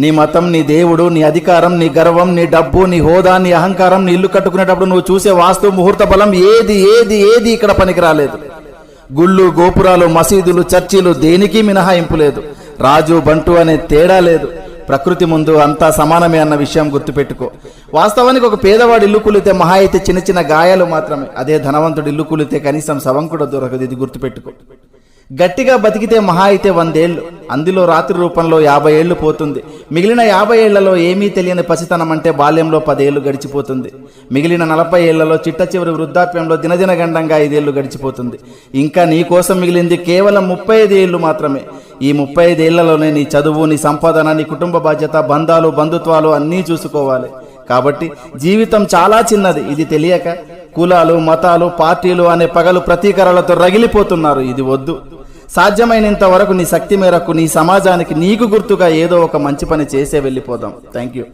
నీ మతం, నీ దేవుడు, నీ అధికారం, నీ గర్వం, నీ డబ్బు, నీ హోదా, నీ అహంకారం, నీ ఇల్లు కట్టుకునేటప్పుడు నువ్వు చూసే వాస్తు ముహూర్త బలం ఏది ఇక్కడ పనికి రాలేదు. గుళ్ళు, గోపురాలు, మసీదులు, చర్చిలు దేనికి మినహాయింపు లేదు. రాజు బంటు అనే తేడా లేదు. ప్రకృతి ముందు అంతా సమానమే అన్న విషయం గుర్తుపెట్టుకో. వాస్తవానికి ఒక పేదవాడు ఇల్లు కూలితే మహా అయితే చిన్న చిన్న గాయాలు మాత్రమే. అదే ధనవంతుడు ఇల్లు కూలితే కనీసం శవం కూడా దొరకదు. ఇది గుర్తుపెట్టుకో. గట్టిగా బతికితే మహా అయితే 100 ఏళ్ళు, అందులో రాత్రి రూపంలో 50 ఏళ్ళు పోతుంది. మిగిలిన 50 ఏళ్లలో ఏమీ తెలియని పసితనం అంటే బాల్యంలో 10 ఏళ్ళు గడిచిపోతుంది. మిగిలిన 40 ఏళ్లలో చిట్ట చివరి వృద్ధాప్యంలో దినదిన గండంగా 5 ఏళ్ళు గడిచిపోతుంది. ఇంకా నీ కోసం మిగిలింది కేవలం 35 ఏళ్ళు మాత్రమే. ఈ 35 ఏళ్లలోనే నీ చదువు, నీ సంపాదన, నీ కుటుంబ బాధ్యత, బంధాలు, బంధుత్వాలు అన్నీ చూసుకోవాలి. కాబట్టి జీవితం చాలా చిన్నది. ఇది తెలియక కులాలు, మతాలు, పార్టీలు అనే పగలు ప్రతీకారాలతో రగిలిపోతున్నారు. ఇది వద్దు. సాధ్యమైనంత వరకు నీ శక్తి మేరకు నీ సమాజానికి నీకు గుర్తుగా ఏదో ఒక మంచి పని చేసే వెళ్ళిపోదాం. Thank you.